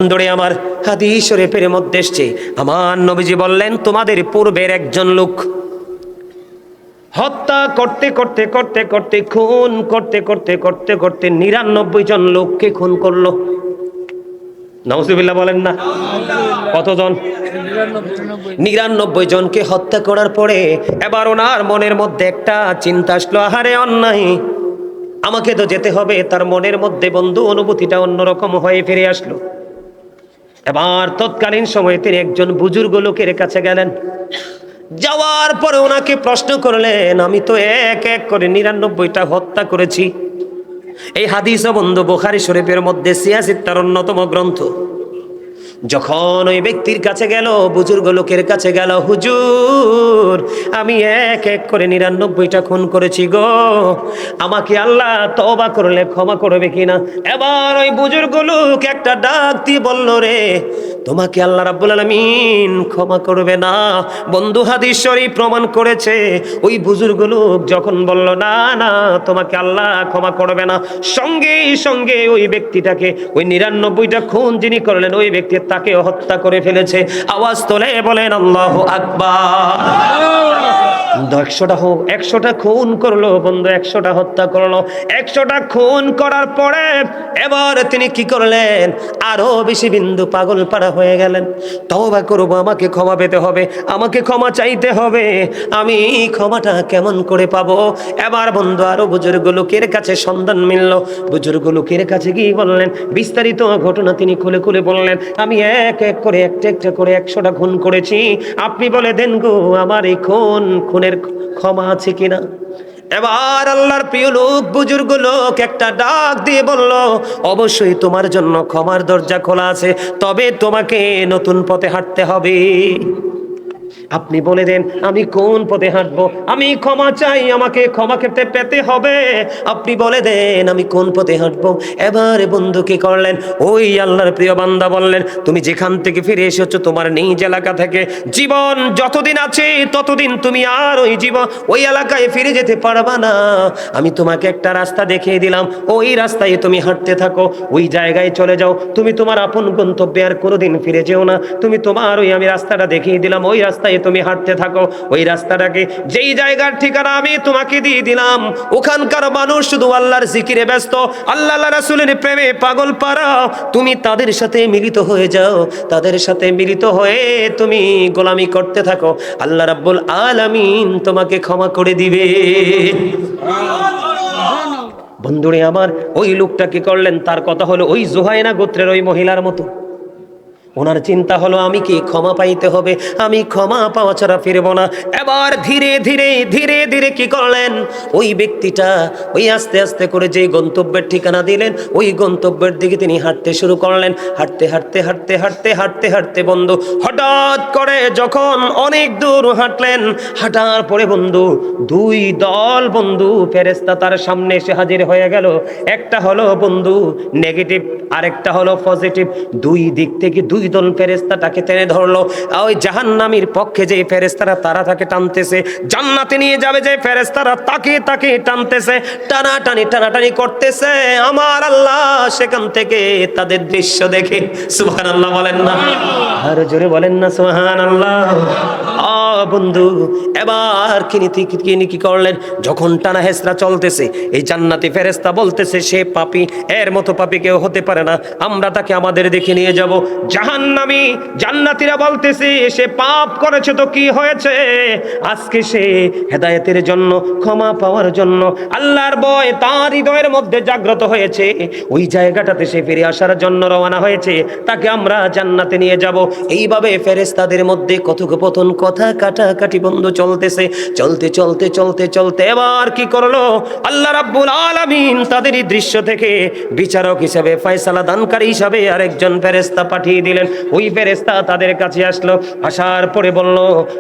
বন্ধুরে আমার, হাদিস শরীফের মধ্যে এসেছে, আমার নবীজি বললেন, তোমাদের পূর্বের একজন লোক হত্যা করতে করতে করতে করতে খুন করতে করতে করতে করতে 99 জন লোককে খুন করলো। নাউজুবিল্লাহ বলেন না। কতজন? 99 জনকে হত্যা করার পরে এবার ওনার মনের মধ্যে একটা চিন্তা আসলো, আহারে অন্যায়, আমাকে তো যেতে হবে। তার মনের মধ্যে বন্ধু অনুভূতিটা অন্যরকম হয়ে ফিরে আসলো। এবার তৎকালীন সময়ে তিনি একজন বুজুর্গ লোকের কাছে গেলেন। যাওয়ার পরে ওনাকে প্রশ্ন করলেন, আমি তো এক এক করে 99টা হত্যা করেছি। এই হাদিস বন্ধু বুখারী শরীফের মধ্যে 86 তার অন্যতম গ্রন্থ। যখন ওই ব্যক্তির কাছে গেল, বুজুর্গ লোকের কাছে গেল, হুজুর আমি এক এক করে 99টা খুন করেছি গো, আমাকে আল্লাহ তওবা করলে ক্ষমা করবে কিনা? এবার ওই বুজুর্গ লোক একটা ডাক দিয়ে বলল, রে তোমাকে আল্লাহ রাব্বুল আলামিন ক্ষমা করবে না। বন্ধু হাদিস শরীফ প্রমাণ করেছে, ওই বুজুর্গ লোক যখন বলল না না তোমাকে আল্লাহ ক্ষমা করবে না, সঙ্গে সঙ্গে ওই ব্যক্তিটাকে, ওই 99টা খুন যিনি করলেন ওই ব্যক্তি তাকে হত্যা করে ফেলেছে। আওয়াজ তোলে বলেন আল্লাহু আকবার। 100টা খুন করলো বন্ধু, 100টা হত্যা করলো। 100টা খুন করার পরে এবার তিনি কি করলেন? আরো বেশি বিন্দু পাগল পাড়া হয়ে গেলেন। তওবা করব, আমাকে ক্ষমা পেতে হবে, আমাকে ক্ষমা চাইতে হবে, আমি ক্ষমাটা কেমন করে পাবো? এবার বন্ধু আরো বুজুর্গ লোকের কাছে সন্ধান মিলল। বুজুর্গ লোকের কাছে গিয়ে বললেন, বিস্তারিত ঘটনা তিনি খুলে খুলে বললেন, আমি এক এক করে একটা একটা করে 100টা খুন করেছি, আপনি বলে দেন গো আমার এই খুনের ক্ষমা আছে কিনা? এবার আল্লাহর প্রিয় লোক, বুজুর্গ লোক একটা ডাক দিয়ে বলল, অবশ্যই তোমার জন্য ক্ষমার দরজা খোলা আছে, তবে তোমাকে নতুন পথে হাঁটতে হবে। আপনি বলে দেন আমি কোন পথে হাঁটবো, আমি ক্ষমা চাই, আমাকে ক্ষমা পেতে হবে, আপনি বলে দেন আমি কোন পথে হাঁটবো। এবারে বন্ধু কি করলেন? ওই আল্লাহর প্রিয় বান্দা বললেন, তুমি যেখান থেকে ফিরে এসেছো তোমার নিজ এলাকা থেকে, জীবন যতদিন আছে ততদিন তুমি আর ওই এলাকায় ফিরে যেতে পারবা না। আমি তোমাকে একটা রাস্তা দেখিয়ে দিলাম, ওই রাস্তায় তুমি হাঁটতে থাকো, ওই জায়গায় চলে যাও, তুমি তোমার আপন গন্তব্যে আর কোনোদিন ফিরে যেও না। তুমি তোমার ওই আমি রাস্তাটা দেখিয়ে দিলাম, ওই রাস্তায় তুমি হাঁটতে থাকো। ওই রাস্তাটাকে, যেই জায়গার ঠিকানা আমি তোমাকে দিয়ে দিলাম, ওখানকার মানুষ শুধু আল্লাহর জিকিরে ব্যস্ত, আল্লাহ রাসূলের প্রেমে পাগল পারা, তুমি তাদের সাথে মিলিত হয়ে যাও, তাদের সাথে মিলিত হয়ে তুমি গোলামি করতে থাকো, আল্লাহ রাব্বুল আলামিন তোমাকে ক্ষমা করে দিবে। বন্ধুরে আমার, ওই লোকটা কি করলেন? তার কথা হলো ওই জুহাইনা গোত্রের ওই মহিলার মতো। ওনার চিন্তা হলো আমি কি ক্ষমা পাইতে হবে, আমি ক্ষমা পাওয়া ছাড়া ফিরবো না। এবার ধীরে ধীরে ধীরে ধীরে কি করলেন? ওই ব্যক্তিটা ওই আস্তে আস্তে করে যে গন্তব্যের ঠিকানা দিলেন, ওই গন্তব্যের দিকে তিনি হাঁটতে শুরু করলেন। হাঁটতে হাঁটতে হাঁটতে হাঁটতে হাঁটতে হাঁটতে বন্ধু হঠাৎ করে যখন অনেক দূর হাঁটলেন, হাঁটার পরে বন্ধু দুই দল বন্ধু ফেরেশতা তার সামনে এসে হাজির হয়ে গেল। একটা হলো বন্ধু নেগেটিভ, আরেকটা হলো পজিটিভ। দুই দিক থেকে দুই দল ফেরেশতাটাকে টেনে ধরলো। ওই জাহান্নামীর পক্ষে যে ফেরেশতারা তারা তাকে টানতেছে, জান্নাতে নিয়ে যাবে যে ফেরেশতারা তাকে তাকে টানতেছে, টানাটানি করতেছে। আমার আল্লাহ সেখান থেকে তাদের দৃশ্য দেখে সুবহানাল্লাহ বলেন না, আর জোরে বলেন না সুবহানাল্লাহ। বন্ধু এবার তিনি কি করলেন? যখন টানা হেসরা চলতেছে, এই জান্নাতি ফেরেশতা বলতেছে সে পাপী, এর মতো পাপী কেউ হতে পারে না, আমরা তাকে আমাদের দেখে নিয়ে যাব। জাহান্নামী জান্নাতীরা বলতেছে সে পাপ করেছে তো কি হয়েছে, আজকে সে হেদায়েতের জন্য, ক্ষমা পাওয়ার জন্য আল্লাহর ভয় তার হৃদয়ের মধ্যে জাগ্রত হয়েছে, ওই জায়গাটাতে সে ফিরে আসার জন্য রওনা হয়েছে, তাকে আমরা জান্নাতে নিয়ে যাব। এইভাবে ফেরেশতাদের মধ্যে কথোপকথন, কথা কাটাকাটি বন্ধু চলতেছে। চলতে চলতে চলতে চলতে এবার কি করলো? আল্লাহ রাব্বুল আলামিন তাদের এই দৃশ্য থেকে বিচারক হিসেবে, ফয়সালা দানকারী হিসেবে আরেকজন ফেরেশতা পাঠিয়ে দিলেন। দিলেন। ওই ফেরেশতা তাদের কাছে আসলো, আসার পরে বলল,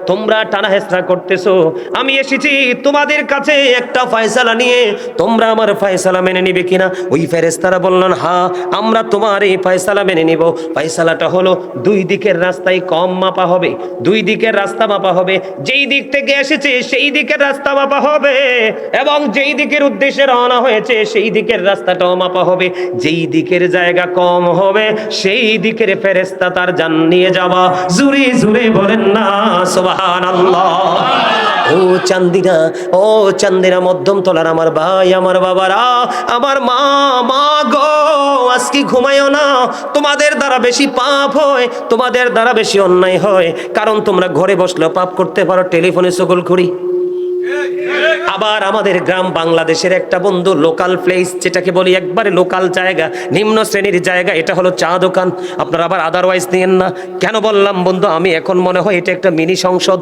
তোমরা টানা হেঁচড়া করতেছো, আমি এসেছি তোমাদের কাছে একটা ফয়সালা নিয়ে, তোমরা আমার ফয়সালা মেনে নিবে কিনা? ওই ফেরেশতারা বললেন, হ্যাঁ আমরা তোমার এই ফয়সালা মেনে নিব। ফয়সালাটা হলো দুই দিকের রাস্তায় কম মাপা হবে, দুই দিকের রাস্তা মাপা হবে, যেই দিক থেকে এসেছে সেই দিকের রাস্তা মাপা হবে, এবং যেই দিকের উদ্দেশ্যে রওনা হয়েছে সেই দিকের রাস্তাটাও মাপা হবে। যেই দিকের জায়গা কম হবে সেই দিকের ফেরেশতা তার জান নিয়ে যাওয়া। জুরে জুরে বলেন না সুবহানাল্লাহ। ও চান্দিনা, ও চান্দিনা মধ্যম তলার আমার ভাই, আমার বাবারা, আমার মা, মা গো, আজকে ঘুমাইও না। তোমাদের দ্বারা বেশি পাপ হয়, তোমাদের দ্বারা বেশি অন্যায় হয়, কারণ তোমরা ঘরে বসলেও পাপ করতে পারো, টেলিফোনে সকল করি। আবার আমাদের গ্রাম বাংলাদেশের একটা বন্ধু লোকাল প্লেস, যেটাকে বলি একবারে লোকাল জায়গা, নিম্ন শ্রেণীর জায়গা, এটা হলো চা দোকান। আপনারা আবার আদারওয়াইজ নিয়েন না। কেন বললাম বন্ধু, আমি এখন মনে হয় এটা একটা মিনি সংসদ।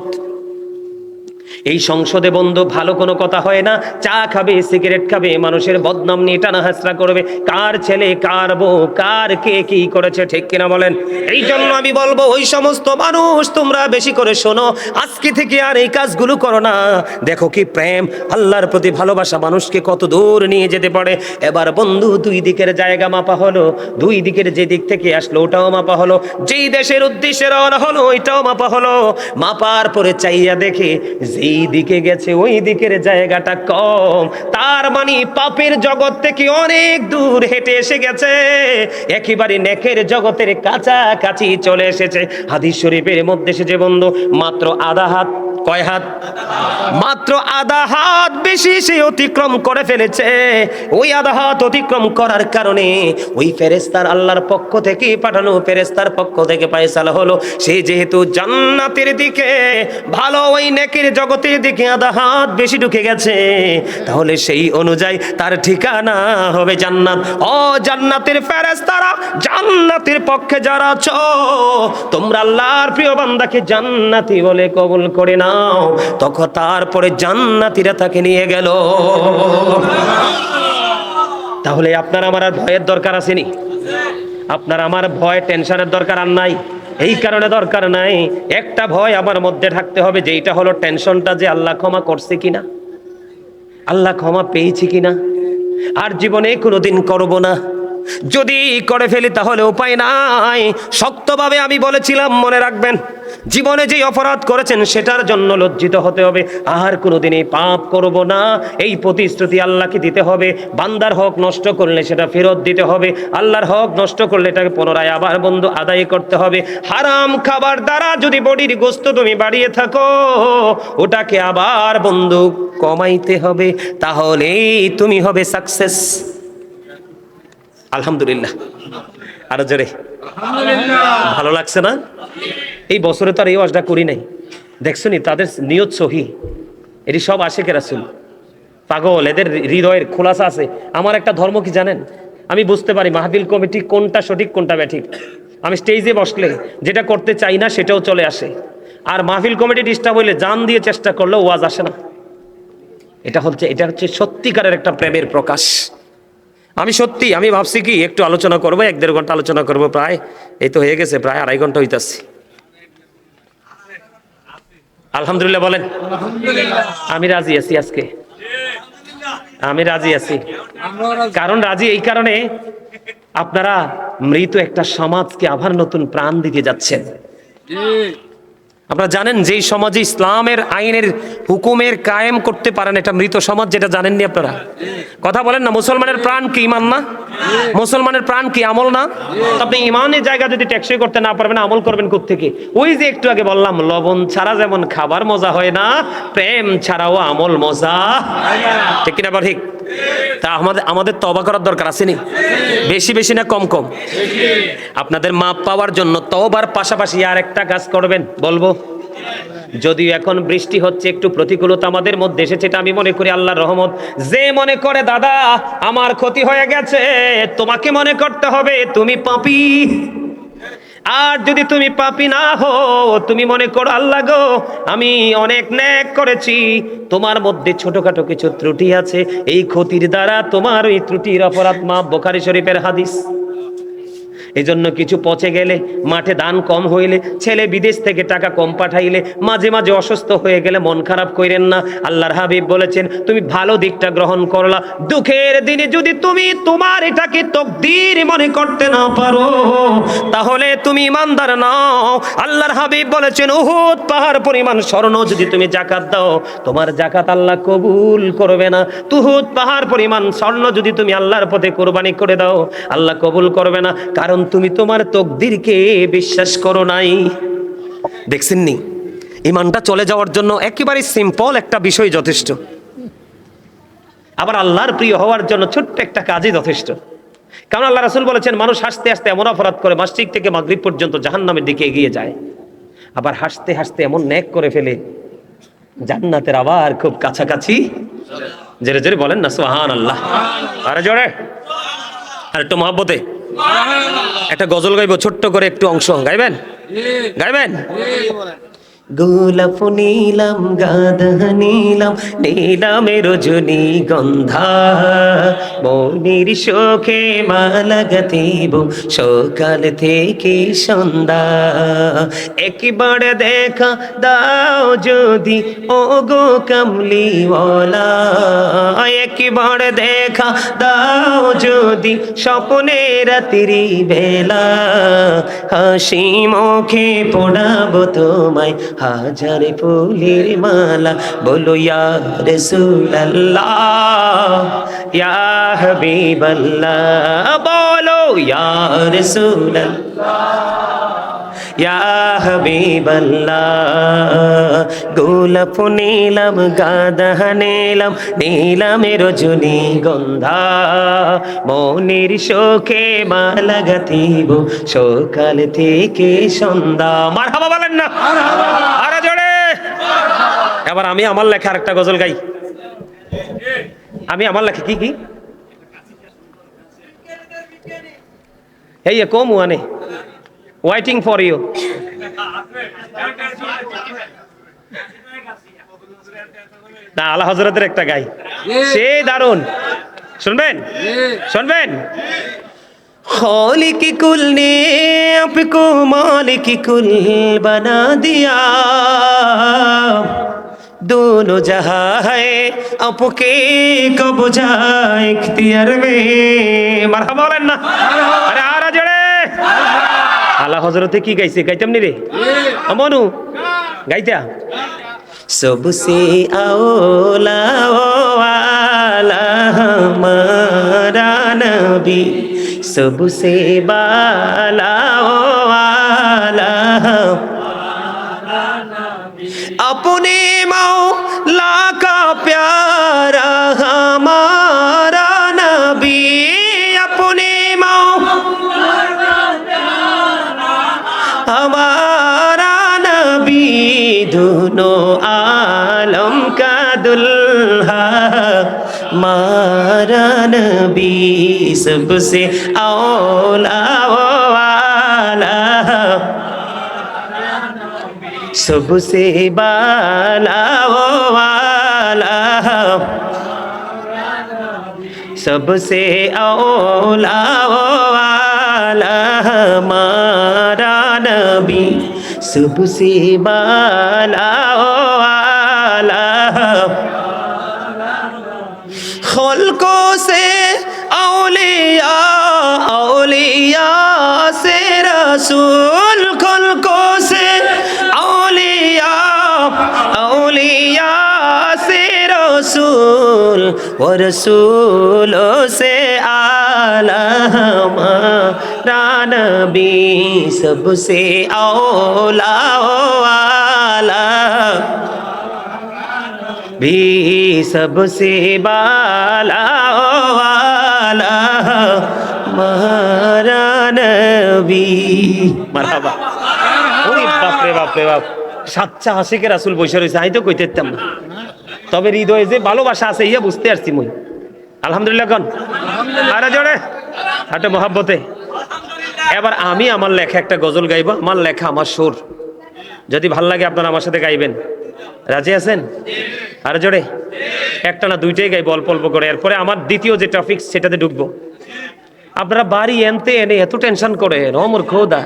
এই সংসদে বন্ধু ভালো কোনো কথা হয় না, চা খাবে, সিগারেট খাবে, মানুষের বদনাম নিয়ে টানা হাসরা করবে, কার ছেলে কার বউ কার কে কি করেছে, ঠিক কিনা বলেন? এই জন্য আমি বলবো, ওই সমস্ত মানুষ তোমরা বেশি করে শোনো, আজকে থেকে আর এই কাজগুলো করো না। দেখো কি প্রেম, আল্লাহর প্রতি ভালোবাসা মানুষকে কত দূর নিয়ে যেতে পারে। এবার বন্ধু দুই দিকের জায়গা মাপা হলো, দুই দিকের যে দিক থেকে আসলো ওটাও মাপা হলো, যেই দেশের উদ্দেশ্যে রওনা হলো ওইটাও মাপা হলো। মাপার পরে চাইয়া দেখে যেই দিকে গেছে ওই দিকের জায়গাটা কম, তার মানে পাপের জগৎ থেকে অনেক দূর হেঁটে এসে গেছে, একেবারে নেকের জগতের কাছাকাছি চলে এসেছে। হাদিস শরীফের মধ্যে এসেছে বন্ধু, মাত্র আধা হাত, কয় হাত? মাত্র আধা হাত বেশি সে অতিক্রম করে ফেলেছে। ওই আধা হাত অতিক্রম করার কারণে ওই ফেরেশতার আল্লাহর পক্ষ থেকে পাঠানো ফেরেশতার পক্ষ থেকে ফয়সালা হলো, সে যেহেতু জান্নাতের দিকে, ভালো ওই নেকের জগতের দিকে আধা হাত বেশি ঢুকে গেছে, তাহলে সেই অনুযায়ী তার ঠিকানা হবে জান্নাত। ও জান্নাতের ফেরেশতারা, জান্নাতের পক্ষে যারা আছো, তোমরা আল্লাহর প্রিয় বান্দাকে জান্নাতি বলে কবুল করে নাও, তখন তারপরে জান্নাতীরা তাকে নিয়ে গেল। তাহলে আপনার আমার আর ভয়ের দরকার আসেনি? আপনার আমার ভয় টেনশনের দরকার আর নাই। এই কারণে দরকার নাই, একটা ভয় আমার মধ্যে থাকতে হবে, যেটা হলো টেনশনটা, যে আল্লাহ ক্ষমা করছে কিনা, আল্লাহ ক্ষমা পেয়েছি কিনা, আর জীবনে কোনোদিন করব না। যদি করে ফেলি তাহলে উপায় নাই। শক্তভাবে আমি বলেছিলাম, মনে রাখবেন, জীবনে যে অপরাধ করেছেন সেটার জন্য লজ্জিত হতে হবে, আর কোনোদিন এই পাপ করব না, এই প্রতিশ্রুতি আল্লাহকে দিতে হবে। বান্দার হক নষ্ট করলে সেটা ফেরত দিতে হবে, আল্লাহর হক নষ্ট করলে এটাকে পুনরায় আবার বন্ধু আদায় করতে হবে। হারাম খাবার দ্বারা যদি বডির গোস্ত তুমি বাড়িয়ে থাকো, ওটাকে আবার বন্ধু কমাইতে হবে, তাহলেই তুমি হবে সাকসেস। আলহামদুলিল্লাহ, আরো জোরে ভালো লাগছে না? এই বছরে তো আর এই ওয়াজটা করি নাই, দেখছো নি তাদের নিয়ত সহি, এটি সব আশিক রাসূল, পাগল, এদের হৃদয়ের খোলাসা আছে। আমার একটা ধর্ম কি জানেন, আমি বুঝতে পারি মাহফিল কমিটি কোনটা সঠিক কোনটা ব্যাঠিক। আমি স্টেজে বসলে যেটা করতে চাই না সেটাও চলে আসে, আর মাহফিল কমিটি ডিস্টার্ব হইলে জান দিয়ে চেষ্টা করলেও ওয়াজ আসে না। এটা হচ্ছে সত্যিকারের একটা প্রেমের প্রকাশ। আমি ভাবছি কি একটু আলোচনা করবো, 1-1.5 ঘন্টা আলোচনা করবো, প্রায় এই তো হয়ে গেছে, প্রায় 2.5 ঘন্টা হইতাছে। আলহামদুলিল্লাহ বলেন। আমি রাজি আছি, আজকে আমি রাজি আছি। কারণ রাজি এই কারণে, আপনারা মৃত একটা সমাজকে আবার নতুন প্রাণ দিতে যাচ্ছেন। আপনারা জানেন যেই সমাজে ইসলামের আইনের হুকুমের কায়েম করতে পারেন, এটা মৃত সমাজ, যেটা জানেননি আপনারা? কথা বলেন না, মুসলমানের প্রাণ কি ইমান না? মুসলমানের প্রাণ কি আমল না? আপনি ইমানের জায়গা যদি টেকসই করতে না পারবেন, আমল করবেন কোত্থেকে? ওই যে একটু আগে বললাম, লবণ ছাড়া যেমন খাবার মজা হয় না, প্রেম ছাড়াও আমল মজা, ঠিক কিনা বল? ঠিক। তা আমাদের তওবা করার দরকার আছে নি? বেশি বেশি না কম কম? আপনাদের মাপ পাওয়ার জন্য তওবার পাশাপাশি আর একটা কাজ করবেন, বলবো। যদিও এখন বৃষ্টি হচ্ছে, একটু প্রতিকূলতা আমাদের মধ্যে এসেছে, এটা আমি মনে করি আল্লাহর রহমত। যে মনে করে দাদা আমার ক্ষতি হয়ে গেছে, তোমাকে মনে করতে হবে তুমি পাপী। আর যদি তুমি পাপী না হও, তুমি মনে করো আল্লাহ গো আমি অনেক নেক করেছি, তোমার মধ্যে ছোটখাটো কিছু ত্রুটি আছে, এই ক্ষতির দ্বারা তোমার ওই ত্রুটির অপরাধ মাপ। বুখারী শরীফের হাদিস। এই জন্য কিছু পচে গেলে, মাঠে ধান কম হইলে, ছেলে বিদেশ থেকে টাকা কম পাঠাইলে, মাঝে মাঝে অসুস্থ হয়ে গেলে মন খারাপ কইরেন না। আল্লাহর হাবিব বলেছেন, তুমি ভালো দিকটা গ্রহণ করলা, দুঃখের দিনে যদি তুমি তোমার এটাকে তকদির মনে করতে না পারো, তাহলে তুমি ইমানদার নাও। আল্লাহর হাবিব বলেছেন, উহুদ পাহাড় পরিমাণ স্বর্ণ যদি তুমি যাকাত দাও, তোমার যাকাত আল্লাহ কবুল করবে না। উহুদ পাহাড় পরিমাণ স্বর্ণ যদি তুমি আল্লাহর পথে কোরবানি করে দাও, আল্লাহ কবুল করবে না, কারণ তুমি তোমার তকদিরকে বিশ্বাস করো নাই। দেখছেন নি, ইমানটা চলে যাওয়ার জন্য একেবারে সিম্পল একটা বিষয় যথেষ্ট, আবার আল্লাহর প্রিয় হওয়ার জন্য ছোট্ট একটা কাজই যথেষ্ট। কারণ আল্লাহ রাসূল বলেছেন, মানুষ হাসতে হাসতে এমন অপরাধ করে মাসরিক থেকে মাগরিব পর্যন্ত জাহান্নামের দিকে এগিয়ে যায়, আবার হাসতে হাসতে এমন নেক করে ফেলে জান্নাতের আবার খুব কাছাকাছি। জোরে জোরে বলেন না সুবহানাল্লাহ। আরে জোরে, আর একটু মহব্বতে একটা গজল গাইবো, ছোট্ট করে একটু অংশ গাইবেন, গাইবেন। গোলাপ নীলাম, গাঁদা নীলাম, নীলামে রজনী গন্ধা, মনির শোকে মালা গাঁথিব সকাল থেকে সন্ধ্যা। একবার দেখা দাও যদি ও গো কামলিওয়ালা, একবার দেখা দাও যদি স্বপ্নে রাত্রি বেলা, হাসি মুখে পড়াবো তোমায় হাজার ফুলের মালা। বলো ইয়া রাসূলুল্লাহ, ইয়া হাবিবাল্লাহ, বলো ইয়া রাসূলুল্লাহ, ইয়া হাবিবাল্লাহ। গোলাপ নীলাম, গাঁদা নীলাম, নীলামে রজনী গন্ধা, মনির শোকে মালা গাঁথিব সকাল থেকে সন্ধ্যা। মারহাবা বলেন না, আরে জোরে। এবার আমি আমার লেখা আরেকটা গজল গাই। আমি আমার লেখা কি কি এই কম ওয়ানে ওয়েটিং ফর ইউ। না, আলা হযরতের একটা গাই, সেই দারুন, শুনবেন শুনবেন। खालिक कुल ने आपको मालिक कुल बना दिया, दोनों जहां है आपके कब्जा इख्तियार में। মারহাবা বলেন না, আরে আরা জোরে। আলা হযরতে কি গাইছে, গাইতাম নি রে আমনু, গাইতা। सबसे औला वाला हमारा नबी, सबसे बाला वाला अपने मौला का प्यारा हमारा नबी, अपने मौला का प्यारा हमारा नबी, दोनों आलम का दुल्हा मारा नबी, सबसे औला वाला सबसे बाला वाला, सबसे औला वाला हमारा नबी, सबसे बाला वाला। खल्को से औलिया, औलिया से रसूल, खल्को से औलिया, औलिया से रसूल, वो रसूलों से आला हमारा नबी, सबसे औला वाला भी, सबसे बाला वाला हमारा नबी। মারহাবা। ওরে বাপ রে বাপ রে বাপ, সাচ্চা আশিকের রাসূল বসে রয়েছে, আমি তো কইতেতাম না, তবে হৃদয়ে যে ভালোবাসা আছে ইয়া বুঝতে পারছি মই। আলহামদুলিল্লাহ কোন, আরে জোরে হাতে মহব্বতে। এবার আমি আমার লেখা একটা গজল গাইবো, আমার লেখা, আমার সুর, যদি ভাল লাগে আপনারা আমার সাথে গাইবেন, রাজি আছেন? আরে জোরে, একটা না দুইটাই গাইবো অল্প অল্প করে, এরপরে আমার দ্বিতীয় যে টপিক সেটাতে ঢুকবো। আপনারা বাড়ি এনতে এনে এত টেনশন করেন অমর খোদা।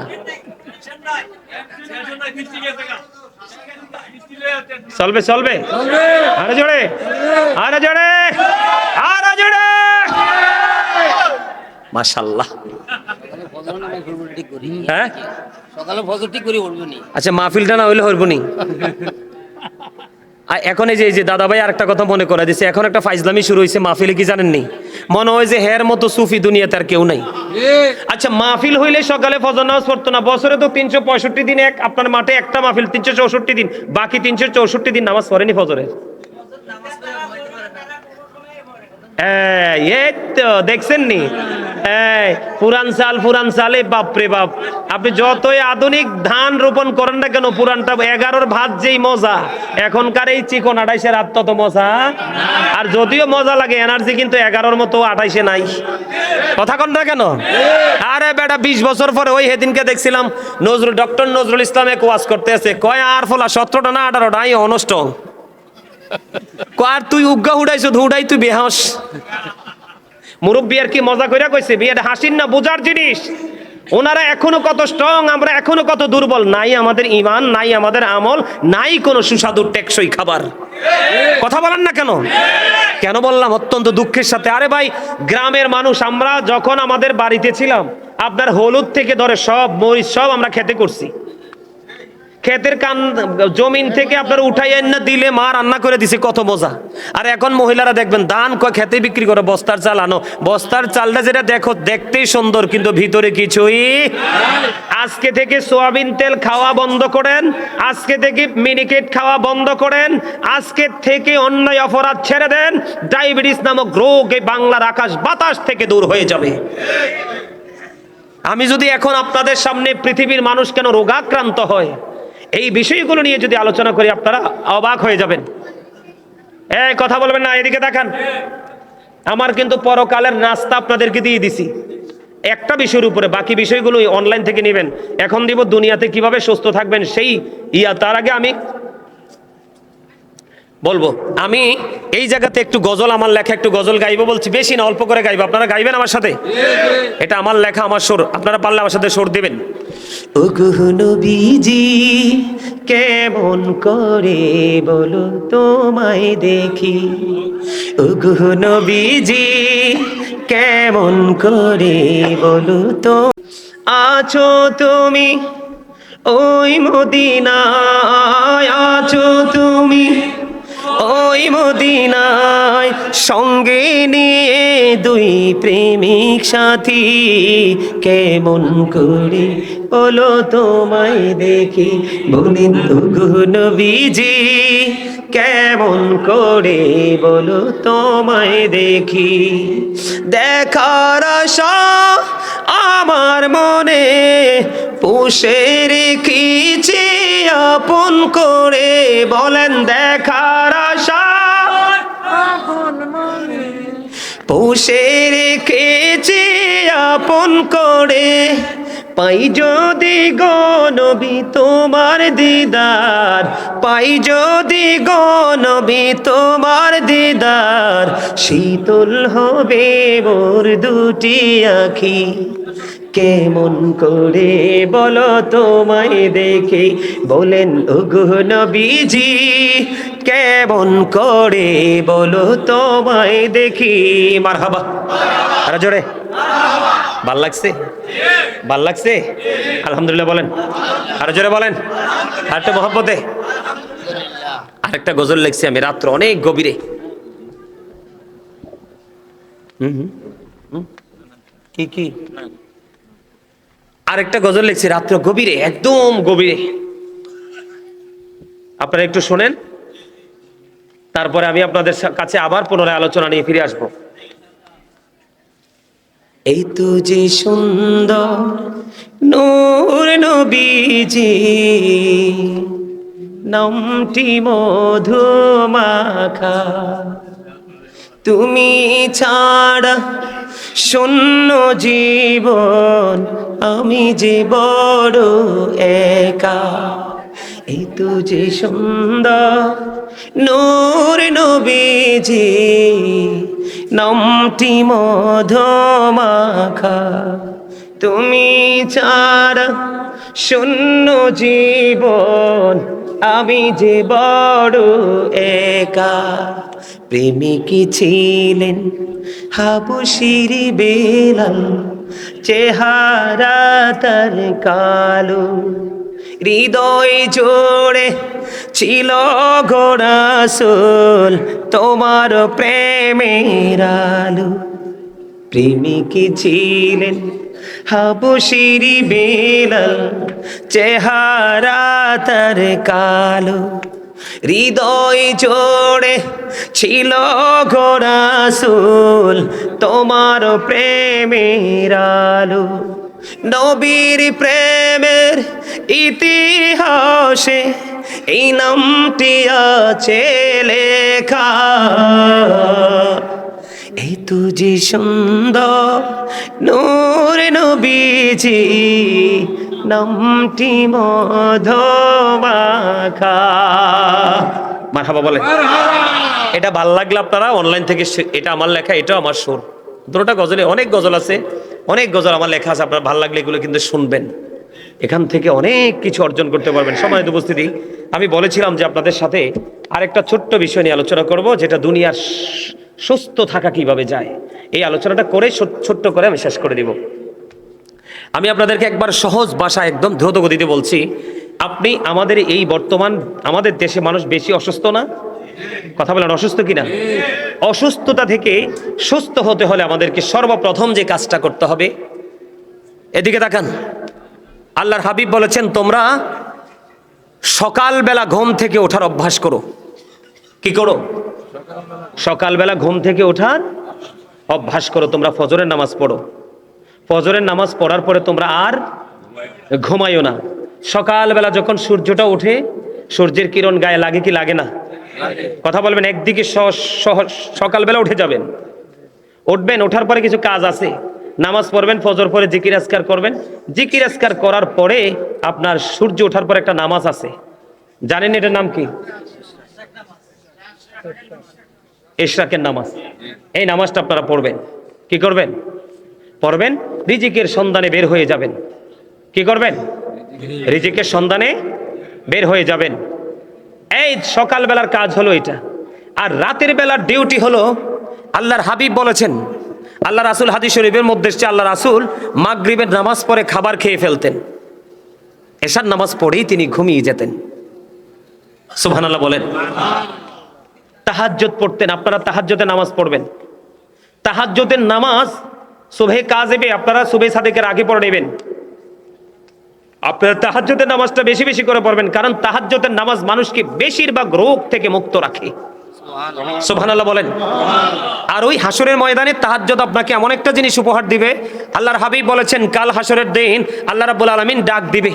চলবে চলবে, আরে জোরে, আরে জোরে, আরে জোরে, মাশাআল্লাহ। হ্যাঁ সকালে ফজর ঠিক করে উঠবো নি। আচ্ছা, মাহফিলটা না হইলে হইব নি। এখন এই যে দাদা ভাই আরেকটা কথা মনে করে দিছে, এখন একটা ফাইজলামি শুরু হয়েছে মাহফিলে, কি জানেননি? মনে হয় যে হের মতো সুফি দুনিয়াতে আর কেউ নাই। আচ্ছা, মাহফিল হইলে সকালে ফজর নামাজ পড়তো না, বছরে তো 365 দিন আপনার মাঠে একটা মাহফিল, 364 দিন, বাকি 364 দিন নামাজ পড়েনি ফজরে। এই তো দেখছেন নি, পুরান চালে বাপরে বাপ, আপনি যতই আধুনিক ধান রোপণ করেন না কেন, পুরানটা 11-র ভাত যেই মজা, এখনকার এই চিকন 28-এর হাত তত মজা। আর যদিও মজা লাগে, এনার্জি কিন্তু 11-র মতো 28-এ নাই। কথা কন না কেন? আরে বেটা, 20 বছর পরে ওই সেদিনকে দেখছিলাম ডক্টর নজরুল ইসলাম এক ওয়াজ করতে আছে, কয় আর ফলা 17টা না 18টা আই অনষ্ট। আর তুই উগ্গা উড়াইছ ধুড়াই, তুই বেহাস। মুরব্বী আর কি মজা কইরা কইছে, বিয়েটা হাসির না বোঝার জিনিস। ওনারা এখনো কত স্ট্রং, আমরা এখনো কত দুর্বল। নাই আমাদের ইমান, নাই আমাদের আমল, নাই কোনো সুস্বাদু টেকসই খাবার। কথা বলেন না কেন? কেন বললাম অত্যন্ত দুঃখের সাথে। আরে ভাই, গ্রামের মানুষ আমরা যখন আমাদের বাড়িতে ছিলাম, আপনার হলুদ থেকে ধরে সব মরিচ সব আমরা খেতে করছি। ক্ষেতের জমিন থেকে আপনার উঠাই না দিলে মা রান্না করে দিছে, কত মজা। আর এখন মহিলারা দেখবেন ধান খেতে বিক্রি করে বস্তার চাল আনো, বস্তার চালটা যেটা দেখো দেখতেই সুন্দর, কিন্তু ভিতরে কিছুই। আজকে থেকে সোয়াবিন তেল খাওয়া বন্ধ করেন, আজকে থেকে মিনিকেট খাওয়া বন্ধ করেন, আজকে থেকে অন্যায় অপরাধ ছেড়ে দেন। ডায়াবেটিস নামক রোগ এই বাংলার আকাশ বাতাস থেকে দূর হয়ে যাবে। আমি যদি এখন আপনাদের সামনে পৃথিবীর মানুষ কেন রোগাক্রান্ত হয়, এই বিষয়গুলো নিয়ে যদি আলোচনা করি, আপনারা অবাক হয়ে যাবেন। এই কথা বলবেন না, এদিকে দেখান। আমার কিন্তু পরকালের নাস্তা আপনাদেরকে দিয়ে দিছি একটা বিষয়ের উপরে, বাকি বিষয়গুলো অনলাইন থেকে নেবেন। এখন দিব দুনিয়াতে কিভাবে সুস্থ থাকবেন সেই তার আগে আমি বলবো, আমি এই জায়গাতে একটু গজল, আমার লেখা একটু গজল গাইবো বলছি, বেশি না অল্প করে গাইবো। আপনারা গাইবেন আমার সাথে? এটা আমার লেখা, আমার সুর, আপনারা পারলে আমার সাথে সুর দিবেন। ওগো নবীজি কেমন করে বলো তোমায় দেখি, ওগো নবীজি কেমন করে বলো তো আছো তুমি ওই মদিনায়, আছো তুমি ওই মদিনায়, সঙ্গে নিয়ে দুই প্রেমিক সাথী, কেমন করে বলো তোমায় দেখি। বলেন ওগো নবীজি কেমন করে বলো তোমায় দেখি। দেখার আশা আমার মনে পুষে রেখেছি আপন করে। বলেন দেখার আশা পুষে রেখেছি আপন করে। পাই যদি গো নবী তোমার দিদার, পাই যদি গো নবী তোমার দিদার, শীতল হবে মোর দুটি আখি, কেমন করে বলো তোমায় দেখে। বলেন ওগো নবীজি কেমন করে বলো তোমায় দেখি। মারহাবা, আরে জোরে, ভাল লাগছে? ভাল লাগছে? আলহামদুলিল্লাহ বলেন, আরে জোরে বলেন, আরেকটা মহব্বতে। আরেকটা গজল লিখছি আমি রাত্র অনেক গভীরে। কি কি আরেকটা গজল লিখছি রাত্র গভীরে, একদম গভীরে। আপনারা একটু শোনেন, তারপরে আমি আপনাদের কাছে আবার পুনরায় আলোচনা নিয়ে ফিরে আসবো। এই তো যে সুন্দর নূর নবীজি, নামটি মধু মাখা, তুমি ছাড়া শূন্য জীবন, আমি যে বড় একা। এই তো যে সুন্দর নূর নবীজি, নামটি মধুমাখা, তুমি ছাড়া শূন্য জীবন, আমি যে বড় একা। প্রেমিকী ছিলেন হাবশির বেলাল, চেহারা তার কালো, হৃদয় জোড়ে ছিল গো রাসূল তোমার প্রেমের আলো। প্রেমিকী ছিলেন হাবশির বেলাল, চেহারা তার কালো, হৃদয় জোড়ে ছিল গো রাসূল তোমার প্রেমের আলো। নবীর প্রেমের ইতিহাসে এই নামটি আছে লেখা, এই তুজি সুন্দর নূর নবীজি, নামটি মধুমাখা। মারহাবা বলে। এটা ভাল লাগলে আপনারা অনলাইন থেকে, এটা আমার লেখা, এটা আমার সুর। দুটোটা গজলে, অনেক গজল আছে, অনেক গজল আমার লেখা আছে, আপনার ভাল লাগলে এগুলো কিন্তু শুনবেন। এখান থেকে অনেক কিছু অর্জন করতে পারবেন। সম্মানিত উপস্থিতি, আমি বলেছিলাম যে আপনাদের সাথে আরেকটা ছোট্ট বিষয় নিয়ে আলোচনা করব, যেটা দুনিয়ার সুস্থ থাকা কিভাবে যায়। এই আলোচনাটা করে ছোট্ট করে আমি শেষ করে দিব। আমি আপনাদেরকে একবার সহজ ভাষা একদম দ্রুত গতিতে বলছি। আপনি আমাদের এই বর্তমান আমাদের দেশে মানুষ বেশি অসুস্থ না? কথা বলেন, অসুস্থ কিনা? অসুস্থতা থেকে সুস্থ হতে হলে আমাদেরকে সর্বপ্রথম যে কাজটা করতে হবে, এদিকে তাকান। আল্লাহর হাবিব বলেছেন, তোমরা সকালবেলা ঘুম থেকে ওঠার অভ্যাস করো। কি করো? সকালবেলা ঘুম থেকে ওঠার অভ্যাস করো। তোমরা ফজরের নামাজ পড়ো। ফজরের নামাজ পড়ার পরে তোমরা আর ঘুমাইও না। সকালবেলা যখন সূর্যটা ওঠে, সূর্যের কিরণ গায়ে লাগে কি লাগে না? কথা বলবেন। একদিকে সকালবেলা উঠে যাবেন, উঠবেন, ওঠার পরে কিছু কাজ আছে, নামাজ পড়বেন, ফজর পরে জিকির আজকার করবেন। জিকির আজকার করার পরে আপনার সূর্য ওঠার পর একটা নামাজ আছে, জানেন এটার নাম কি? ইশরাকের নামাজ। এই নামাজটা আপনারা পড়বেন। কি করবেন? পড়বেন, রিজিকের সন্ধানে বের হয়ে যাবেন। কি করবেন? রিজিকের সন্ধানে বের হয়ে যাবেন। এই সকালবেলার কাজ হলো এটা। আর রাতের বেলার ডিউটি হলো, আল্লাহর হাবিব বলেছেন, আল্লাহ রাসূল হাদিস শরীফের মধ্যে এসেছে, আল্লাহ রাসূল মাগরিবের নামাজ পড়ে খাবার খেয়ে ফেলতেন, এশার নামাজ পড়েই তিনি ঘুমিয়ে যেতেন। সুবহানাল্লাহ বলেন। তাহাজ্জুদ পড়তেন। আপনারা তাহাজ্জুদের নামাজ পড়বেন। তাহাজ্জুদের নামাজ সুবহে কাযিবে আপনারা সুবহে সাদিকের আগে পড়ে নেবেন। আপনারা তাহাজ্জুদের নামাজটা বেশি বেশি করে পড়বেন, কারণ তাহাজ্জুদের নামাজ মানুষকে বেশিরভাগ রোগ থেকে মুক্ত রাখে। সুবহানাল্লাহ বলেন। আর ওই হাসরের ময়দানে তাহাজ্জুদ আপনাকে এমন একটা জিনিস উপহার দিবে, আল্লাহর হাবিব বলেছেন, কাল হাসরের দিন আল্লাহ রাব্বুল আলামিন ডাক দিবে,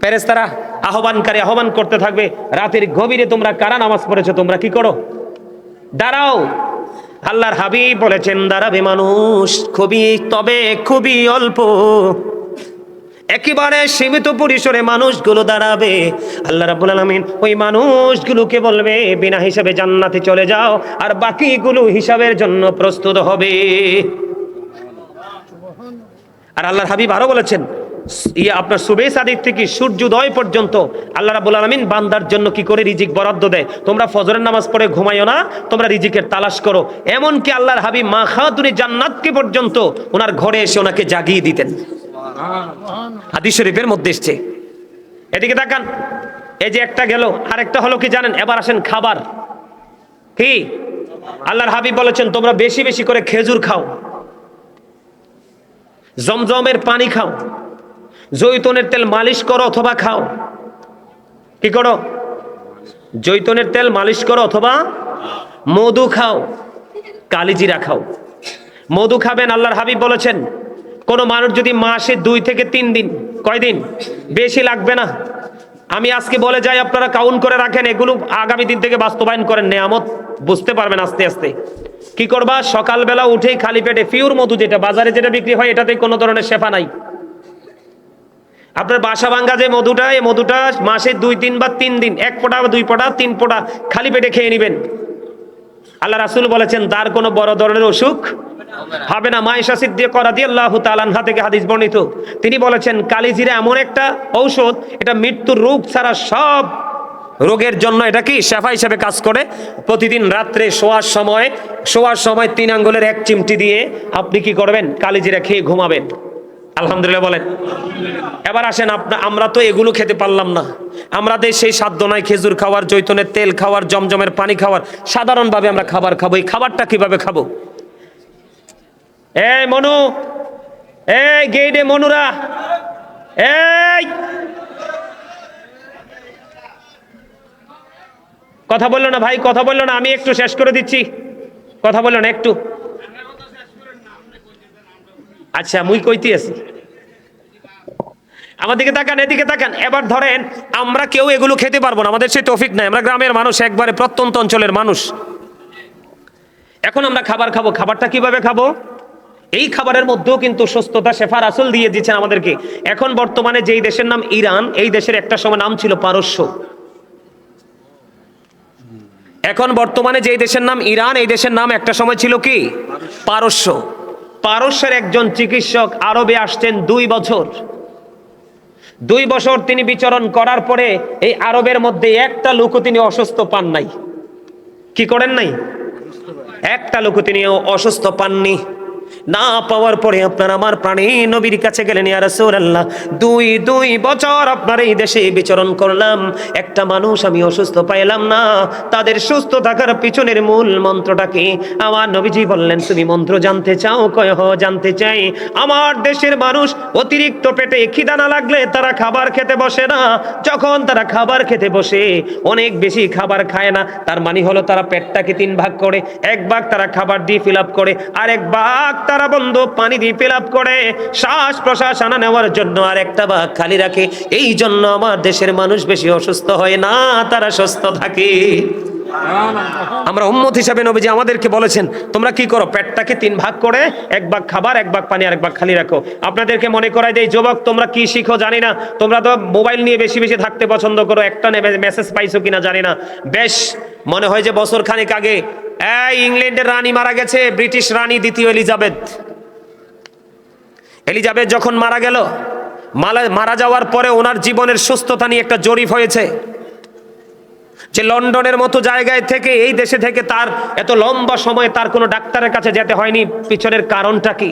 ফেরেশতারা আহ্বানকারী আহ্বান করতে থাকবে, রাতের গভীরে তোমরা কারা নামাজ পড়েছো, তোমরা কি করো? দাঁড়াও। আল্লাহর হাবিব বলেছেন, দাঁড়াবে মানুষ খুবই অল্প, একেবারে সীমিত পরিসরে মানুষগুলো দাঁড়াবে। আল্লাহ রাব্বুল আলামিন ওই মানুষগুলোকে বলবে, বিনা হিসাবে জান্নাতে চলে যাও, আর বাকিগুলো হিসাবের জন্য প্রস্তুত হবে। আর আল্লাহর হাবিব আরো বলেছেন, আপনার সুবহে সাদিক থেকে সূর্যোদয় পর্যন্ত আল্লাহ রাব্বুল আলামিন বান্দার জন্য কি করে রিজিক বরাদ্দ দেয়। তোমরা ফজরের নামাজ পড়ে ঘুমাইও না, তোমরা রিজিকের তালাশ করো। এমনকি আল্লাহর হাবিব মা খাতুনে জান্নাতকে পর্যন্ত ওনার ঘরে এসে ওনাকে জাগিয়ে দিতেন। হাদিস শরীফের মধ্যে এসেছে। এদিকে তাকান। এই যে একটা গেল, আরেকটা হলো কি জানেন? এবার আসেন খাবার। কি? আল্লাহর হাবিব বলেছেন, তোমরা বেশি বেশি করে খেজুর খাও, জমজমের পানি খাও, জৈতুনের তেল মালিশ করো অথবা খাও। কি করো? জৈতুনের তেল মালিশ করো অথবা মধু খাও, কালিজিরা খাও। মধু খাবেন। আল্লাহর হাবিব বলেছেন, কোন মানুষ যদি মাসে 2 থেকে 3 দিন, কয়দিন? বেশি লাগবে না, আমি আজকে বলে যাই, আপনারা কাউন্ট করে রাখেন, এগুলো আগামী দিন থেকে বাস্তবায়ন করেন, নেয়ামত বুঝতে পারবেন আস্তে আস্তে। কি করবা? সকালবেলা উঠেই খালি পেটে পিওর মধু, যেটা বাজারে যেটা বিক্রি হয়, এটাতে কোনো ধরনের শেফা নাই। আপনার বাসা ভাঙ্গা যে মধুটা, এই মধুটা মাসে 2, 3 বা 3 দিন 1 ফোঁটা বা 2 ফোঁটা 3 ফোঁটা খালি পেটে খেয়ে নেবেন। আল্লাহ রাসূল বলেছেন তার কোনো বড় ধরনের অসুখ হবে না। মায়েশা সিদ্দিকা রাদিয়াল্লাহু তাআলা আনহা থেকে হাদিস বর্ণিত, তিনি বলেছেন কালিজিরা এমন একটা ঔষধ, এটা মৃত্যুর রোগ ছাড়া সব রোগের জন্য এটা কি শেফা হিসেবে কাজ করে। প্রতিদিন রাত্রে শোয়ার সময় 3 আঙ্গুলের 1 চিমটি দিয়ে আপনি কি করবেন, কালিজিরা খেয়ে ঘুমাবেন। আলহামদুলিল্লাহ বলেন। এবার আসেন, আমরা তো এগুলো খেতে পারলাম না, আমাদের সেই সাধ্য নাই খেজুর খাওয়ার, জৈতুনের তেল খাওয়ার, জমজমের পানি খাওয়ার। সাধারণভাবে আমরা খাবার খাবো। এই খাবারটা কিভাবে খাবো? এই মনু, এই গেইডে মনুরা, এই কথা বললো না ভাই, কথা বললো না, আমি একটু শেষ করে দিচ্ছি, কথা বললো না একটু। আচ্ছা মুই কইতে আছি, আমার দিকে তাকান, এদিকে তাকান। এবার ধরেন আমরা কেউ এগুলো খেতে পারবো না, আমাদের সেই তৌফিক নাই, আমরা গ্রামের মানুষ, একবারে প্রত্যন্ত অঞ্চলের মানুষ। এখন আমরা খাবার খাবো, খাবারটা কিভাবে খাবো? এই খাবারের মধ্যেও কিন্তু সুস্থতা শেফা রাসূল দিয়ে দিচ্ছেন আমাদেরকে। এখন বর্তমানে যেই দেশের নাম ইরান, এই দেশের একটা সময় নাম ছিল পারস্য। এখন বর্তমানে যেই দেশের নাম ইরান, এই দেশের নাম একটা সময় ছিল কি? পারস্য। পারস্যের একজন চিকিৎসক আরবে আসছেন 2 বছর। 2 বছর তিনি বিচরণ করার পরে এই আরবের মধ্যে একটা লোকও তিনি অসুস্থ পান নাই। কি করেন নাই? একটা লোকও তিনি অসুস্থ পাননি। না পাওয়ার পরে আপনার আমার প্রাণী নবীর কাছে গেলেন, ইয়া রাসূলুল্লাহ, 2 বছর আপনার এই দেশে বিচরণ করলাম, একটা মানুষ আমি অসুস্থ পাইলাম না, তাদের সুস্থ থাকার পিছনের মূল মন্ত্রটা কি? আমার নবীজি বললেন, তুমি মন্ত্র জানতে চাও? কয় হ, জানতে চাই। আমার দেশের মানুষ অতিরিক্ত পেটে খিদা না লাগলে তারা খাবার খেতে বসে না, যখন তারা খাবার খেতে বসে অনেক বেশি খাবার খায় না, তার মানে হলো তারা পেটটাকে 3 ভাগ করে, 1 ভাগ তারা খাবার দিয়ে ফিল আপ করে, আর 1 ভাগ তারা বন্ধু পানি দিয়ে ফিল আপ করে শ্বাস প্রশ্বাস আনা নেওয়ার জন্য, আর একটা ভাগ খালি রাখে। এই জন্য আমার দেশের মানুষ বেশি অসুস্থ হয় না, তারা সুস্থ থাকে। আমরা উম্মত হিসাবে নবীজি আমাদেরকে বলেছেন তোমরা কি করো, পেটটাকে 3 ভাগ করে 1 ভাগ খাবার, 1 ভাগ পানি, আর 1 ভাগ খালি রাখো। আপনাদেরকে মনে করাই দেই, যুবক তোমরা কি শিখো জানি না, তোমরা তো মোবাইল নিয়ে বেশি বেশি থাকতে পছন্দ করো, একটা মেসেজ পাইছো কিনা জানি না। বেশ মনে হয় যে বছর খানেক আগে ইংল্যান্ডের রানী মারা গেছে, ব্রিটিশ রানী 2য় এলিজাবেথ যখন মারা গেল, মারা যাওয়ার পরে ওনার জীবনের সুস্থতা নিয়ে একটা জরিপ হয়েছে, যে লন্ডনের মতো জায়গায় থেকে, এই দেশে থেকে তার এত লম্বা সময় তার কোনো ডাক্তারের কাছে যেতে হয়নি। পিছনের কারণটা কি?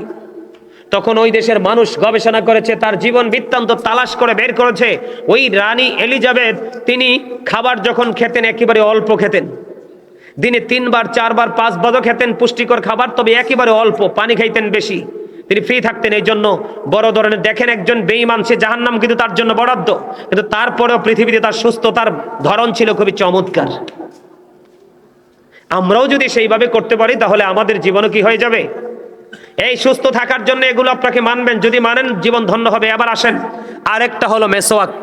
তখন ওই দেশের মানুষ গবেষণা করেছে, তার জীবন বৃত্তান্ত তালাশ করে বের করেছে। ওই রানী এলিজাবেথ তিনি খাবার যখন খেতেন একেবারে অল্প খেতেন, দিনে 3 বার 4 বার 5 বারও খেতেন পুষ্টিকর খাবার, তবে একেবারে অল্প, পানি খাইতেন বেশি, তিনি ফ্রি থাকতেন। এই জন্য বড় ধরনের দেখেন একজন বেঈমান, সে জাহান্নাম কিন্তু তার জন্য বরাদ্দ, কিন্তু তারপরেও পৃথিবীতে তার সুস্থতার ধরন ছিল খুবই চমৎকার। আমরাও যদি সেইভাবে করতে পারি তাহলে আমাদের জীবনও কি হয়ে যাবে? এই সুস্থ থাকার জন্য এগুলো আপনাকে মানবেন, যদি মানেন জীবন ধন্য হবে। আবার আসেন, আরেকটা হলো মেসওয়াক।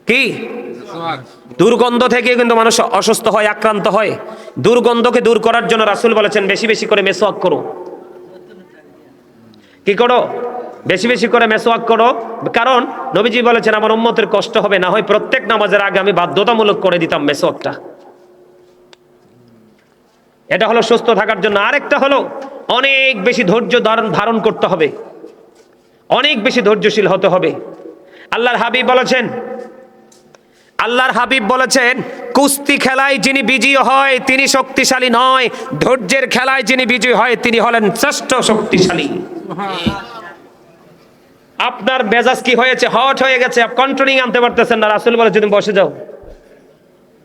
কি? দুর্গন্ধ থেকে কিন্তু মানুষ অসুস্থ হয়, আক্রান্ত হয়। দুর্গন্ধকে দূর করার জন্য রাসূল বলেছেন বেশি বেশি করে মেসওয়াক করো। কি করো? বেশি বেশি করে মেসওয়াক করো, কারণ নবীজি বলেছেন আমার উম্মতের কষ্ট হবে, না হয় প্রত্যেক নামাজের আগে আমি বাধ্যতামূলক করে দিতাম মেসওয়াকটা। এটা হলো সুস্থ থাকার জন্য। আরেকটা হলো অনেক বেশি ধৈর্য ধারণ করতে হবে, অনেক বেশি ধৈর্যশীল হতে হবে। আল্লাহর হাবিব বলেছেন কুস্তি খেলায় যিনি বিজয়ী হয় তিনি শক্তিশালী নয়, ধৈর্যের খেলায় যিনি বিজয়ী হয় তিনি হলেন শ্রেষ্ঠ শক্তিশালী। আপনার মেজাজ কি হয়েছে? হট হয়ে গেছে, কন্ট্রোলিং আনতে পারতেছেন না। রাসূল বলে যদি বসে যাও,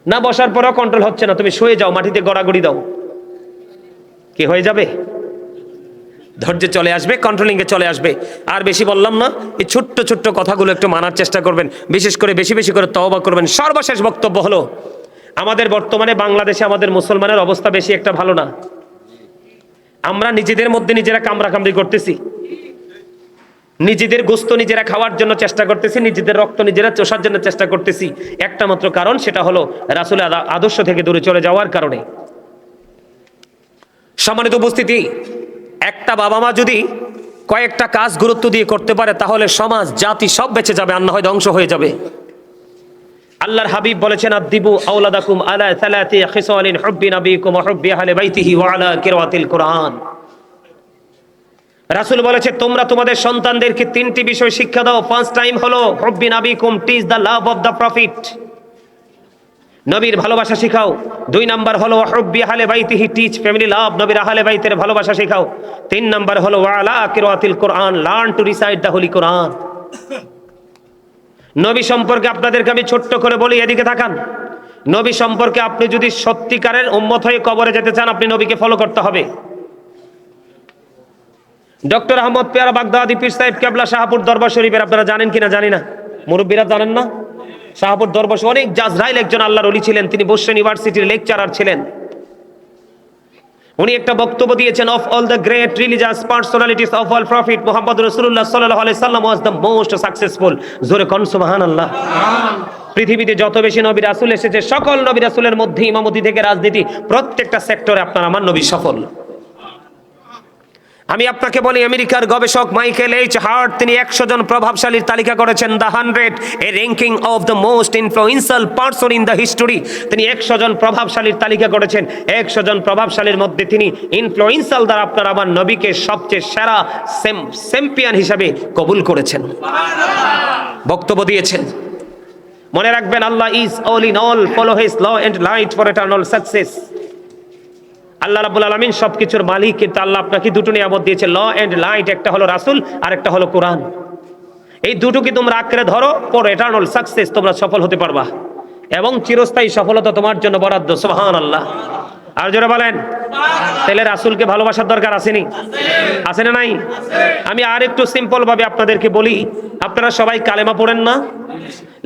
না বসার পরেও কন্ট্রোল হচ্ছে না, তুমি শুয়ে যাও, মাটিতে গড়াগড়ি দাও, কি হয়ে যাবে? ধৈর্য চলে আসবে, কন্ট্রোলিংয়ে চলে আসবে। আর বেশি বললাম না, এই ছোট্ট ছোট্ট কথাগুলো একটু মানার চেষ্টা করবেন, বিশেষ করে বেশি বেশি করে তওবা করবেন। সর্বশেষ বক্তব্য হলো, আমাদের বর্তমানে বাংলাদেশে আমাদের মুসলমানের অবস্থা বেশি একটা ভালো না। আমরা নিজেদের মধ্যে নিজেরা কামড়াকামড়ি করতেছি, নিজেদের গোস্ত নিজেরা খাওয়ার জন্য চেষ্টা করতেছি, নিজেদের রক্ত নিজেরা চষার জন্য চেষ্টা করতেছি। একটা মাত্র কারণ, সেটা হলো রাসূলের আদর্শ থেকে দূরে চলে যাওয়ার কারণে। সম্মানিত উপস্থিতি, একটা বাবা মা যদি কয়েকটা কাজ গুরুত্ব দিয়ে করতে পারে তাহলে সমাজ জাতি সব বেঁচে যাবে, আর না হয় ধ্বংস হয়ে যাবে। আল্লাহর হাবিব বলেছেন আদিবু আওলাদাকুম আলা সালাতি খিসালিন হুব্বি নবিকুম ওয়া হুব্বি আহলি বাইতিহি ওয়া আলা কিরাতিল কুরআন। রাসূল বলেছে তোমরা তোমাদের সন্তানদেরকে তিনটি বিষয় শিক্ষা দাও। ফার্স্ট টাইম হলো হুব্বি নবিকুম, teach the love of the prophet, নবীর ভালোবাসা শিখাও। 2 নাম্বার হলো হুব্বি আহলি বাইতিহি, টিচ ফ্যামিলি লাভ, নবীর আহলে বাইতের ভালোবাসা শিখাও। 3 নাম্বার হলো ওয়া আলা কিরাতিল কুরআন, learn to recite the holy Quran. নবী সম্পর্কে আপনাদেরকে আমি ছোট্ট করে বলি, এদিকে তাকান। নবী সম্পর্কে আপনি যদি সত্যিকারের উম্মত হয়ে কবরে যেতে চান, আপনি নবীকে ফলো করতে হবে। ডক্টর আহমদ পেয়ারা বাগদাদি পীর সাহেব কেবলা শাহপুর দরবার শরীফের আপনারা জানেন কিনা জানি না, মুরব্বীরা জানেন না? শাহপুর দরবার অনেক জাজরাইল একজন আল্লাহর ওলি ছিলেন, তিনি বসরা ইউনিভার্সিটির লেকচারার ছিলেন। উনি একটা বক্তব্য দিয়েছেন, of all the great religious personalities of all prophet Muhammad রাসূলুল্লাহ সাল্লাল্লাহু আলাইহি সাল্লাম ওয়াজ দ্য মোস্ট সাকসেসফুল। জোরে কোন সুবহানাল্লাহ। পৃথিবীতে যত বেশি নবী রাসূল এসেছে, সকল নবী রাসূলের মধ্যে ইমামতি থেকে রাজনীতি প্রত্যেকটা সেক্টরে আপনার আমার নবী সফল। আমি আপনাকে বলি, আমেরিকার গবেষক মাইকেল এইচ হার্ট তিনি 100 জন প্রভাবশালীর তালিকা করেছেন, the 100 A ranking of the most influential person in the history. তিনি 100 জন প্রভাবশালীর তালিকা করেছেন। 100 জন প্রভাবশালীর মধ্যে তিনি ইনফ্লুয়েন্সিয়াল দ্বারা আপনার আমার নবীকে সবচেয়ে সেরা চ্যাম্পিয়ন হিসাবে কবুল করেছেন, বক্তব্য দিয়েছেন। মনে রাখবেন, Allah is all in all, follow his law and light for eternal success. আল্লাহ রাব্বুল আলামিন সবকিছুর মালিক, কিন্তু আল্লাহ আপনাকে দুটো নিয়ামত দিয়েছে, ল এন্ড লাইট। একটা হলো রাসূল আর একটা হলো কোরআন। এই দুটোকে তোমরা আঁকড়ে ধরো, ফর ইটারনাল সাকসেস, তোমরা সফল হতে পারবা এবং চিরস্থায়ী সফলতা তোমার জন্য বরাদ্দ। সুবহানাল্লাহ। আর জোরে বলেন। তাহলে রাসূলকে ভালোবাসার দরকার আসেনি? আছে না নাই? আমি আর একটু সিম্পল ভাবে আপনাদেরকে বলি, আপনারা সবাই কালেমা পড়েন না?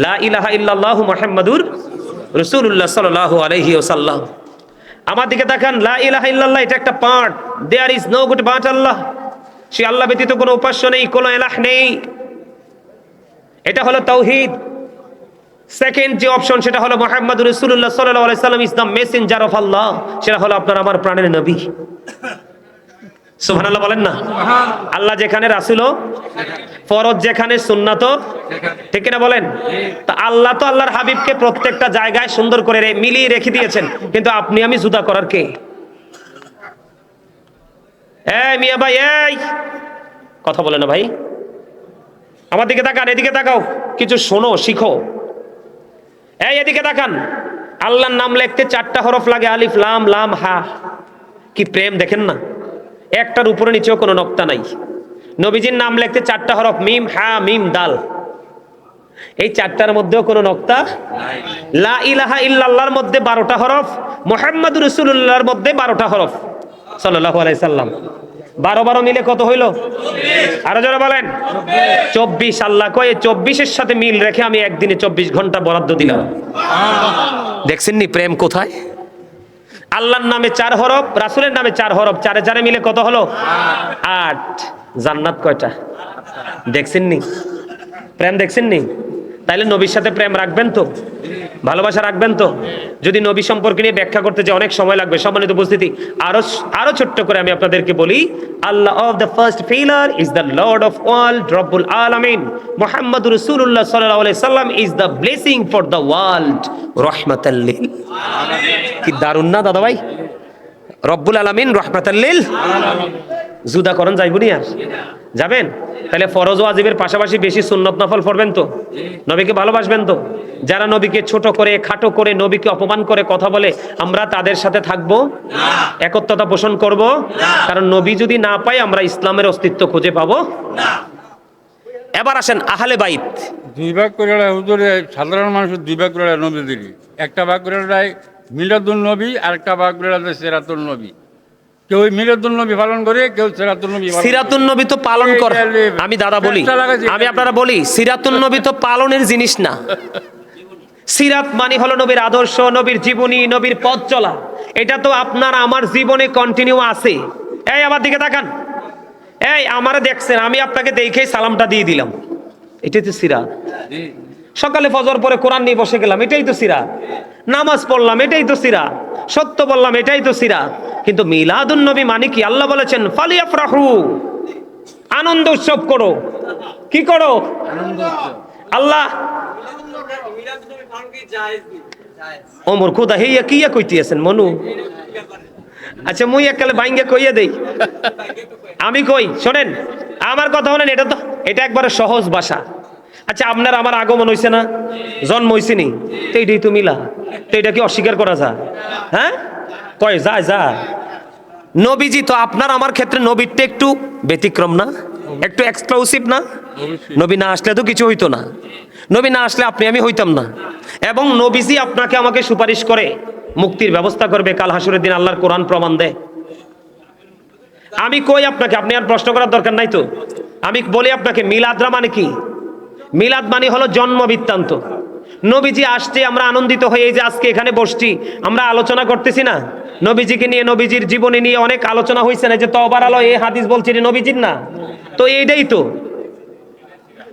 লা ইলাহা ইল্লাল্লাহু মুহাম্মাদুর রাসূলুল্লাহ সাল্লাল্লাহু আলাইহি ওয়াসাল্লাম। আমার দিকে তাকান, লা ইলাহা ইল্লাল্লাহ এটা একটা part, there is no god but Allah. সে আল্লাহ ব্যতীত কোনো উপাস্য নেই, কোনো ইলাহ নেই, এটা হলো তাওহীদ। সেকেন্ড যে অপশন সেটা হলো মুহাম্মাদুর রাসূলুল্লাহ সাল্লাল্লাহু আলাইহি সাল্লাম ইজ দ্য মেসেঞ্জার অফ আল্লাহ, সেটা হলো আপনার আমার প্রাণের নবী। সুবহানাল্লাহ বলেন না? আল্লাহ যেখানে রাসূলও, ফরজ যেখানে সুন্নাতও, ঠিক না বলেন? তা আল্লাহ তো আল্লাহর হাবিবকে প্রত্যেকটা জায়গায় সুন্দর করে মিলিয়ে রেখে দিয়েছেন, কিন্তু আপনি আমি জুদা করার কে? এই মিয়া ভাই, এই কথা বলে না ভাই, আমার দিকে তাকান, এদিকে তাকাও, কিছু শোনো, শিখো। এই এদিকে তাকান, আল্লাহর নাম লিখতে 4টা হরফ লাগে, আলিফ লাম লাম হা। কি প্রেম দেখেন না, একটার উপরে নিচেও কোনো নক্তা নাই। নবীজির নাম লিখতে 4টা হরফ, মিম হা মিম দাল, এই 4টার মধ্যেও কোনো নক্তা নাই। লা ইলাহা ইল্লাল্লাহর মধ্যে 12টা হরফ, মুহাম্মাদুর রাসূলুল্লাহর মধ্যে 12টা হরফ সাল্লাল্লাহু আলাইহি সাল্লাম। 12 মিলে কত হইল? 24। আরো যারা বলেন 24। আল্লাহ কয় 24-এর সাথে মিল রেখে আমি একদিনে 24 ঘন্টা বরাদ্দ দিলাম। দেখছেন নি প্রেম কোথায়? আল্লাহর নামে 4 হরফ, রাসূলের নামে 4 হরফ, 4 মিলে কত হলো? 8। জান্নাত কয়টা? দেখছেন নি প্রেম? দেখছেন নি? তাইলে নবীর সাথে প্রেম রাখবেন তো, ভালোবাসা রাখবেন তো? যদি নবী সম্পর্কে নিয়ে ব্যাখ্যা করতে যে অনেক সময় লাগবে, সম্মানিত উপস্থিতি, আরো ছোট্ট করে আমি আপনাদেরকে বলি, Allah of the first pillar is the lord of world, রব্বুল আলামিন মুহাম্মাদুর রাসূলুল্লাহ সাল্লাল্লাহু আলাইহি সাল্লাম is the blessing for the world, রাহমাতাল লিল আলামিন। কি দারুণ না দাদা ভাই? রব্বুল আলামিন রাহমাতাল লিল আলামিন। জুদা করন যাইবনি আর যাবেন? তাহলে ফরজ ওয়াজিবের পাশাপাশি বেশি সুন্নত নফল পড়বেন তো, নবীকে ভালোবাসবেন তো। যারা নবীকে ছোট করে, খাটো করে, নবীকে অপমান করে কথা বলে, আমরা তাদের সাথে থাকবো না, একত্বতা পোষণ করব না, কারণ নবী যদি না পাই আমরা ইসলামের অস্তিত্ব খুঁজে পাবো না। এবার আসেন আহলে বাইত। 2 ভাগ করে হুজুরে, সাধারণ মানুষের 2 ভাগ করে নবীদেরই, একটা ভাগ করে মিলাদুন নবী আর একটা ভাগ করে সিরাতুন নবী। কেউ মিলাদুন নবী পালন করে, কেউ সিরাতুন নবী। সিরাতুন নবী তো পালন করে, আমি দাদা বলি, আমি আপনারা বলি, সিরাতুন নবী তো পালনের জিনিস না। সিরাত মানে হলো নবীর আদর্শ, নবীর জীবনী, নবীর পথ চলা। এটা তো আপনার আমার জীবনে কন্টিনিউ আছে। এই আমার দিকে তাকান, এই আমারে দেখছেন, আমি আপনাকে দেখেই সালামটা দিয়ে দিলাম, এটাই তো সিরাত। সকালে ফজর পরে কোরআন নিয়ে বসে গেলাম, এটাই তো সিরাত। নামাজ পড়লাম, এটাই তো সিরাত। সত্য বললাম, এটাই তো সিরাত। কিন্তু মিলাদুন নবী মানে কি? আল্লাহ বলেছেন ফালিয়াফরাহু, আনন্দ উৎসব করো। কি করো? আল্লাহ ওমর খোদা হেইয়া কিয়া কইতেছেন মনু? আচ্ছা মুই এককালে বাইঙ্গে কইয়া দেই। আমি কই শোনেন, আমার কথা বলেন, এটা একবারে সহজ ভাষা। আচ্ছা আপনার আমার আগমন হইছে না, জন্ম হইছে নি, তো এইটাই তো মিলা, তো এটা কি অস্বীকার করা যায়? হ্যাঁ কয় যায় যায়। নবীজি তো আপনার আমার ক্ষেত্রে নবীরটা একটু ব্যতিক্রম না, একটু এক্সক্লুসিভ না? নবী না আসলে তো কিছু হইতো না, নবী না আসলে আপনি আমি হইতাম না। এবং নবীজি আপনাকে আমাকে সুপারিশ করে মুক্তির ব্যবস্থা করবে কাল হাসরের দিন, আল্লাহর কোরআন প্রমাণ দেয়। আমি কই আপনাকে, আপনি আর প্রশ্ন করার দরকার নাই তো। আমি বলি আপনাকে, মিলাদরা মানে কি? মিলাদ মানে হলো জন্ম বৃত্তান্ত। নবীজি আসছে, আমরা আনন্দিত হয়ে এই যে আজকে এখানে বসছি, আমরা আলোচনা করতেছি না নবীজিকে নিয়ে, নবীজির জীবনী নিয়ে অনেক আলোচনা হয়েছে না, যে তওবার আলো এই হাদিস বলছি নবীজির না, তো এইটাই তো।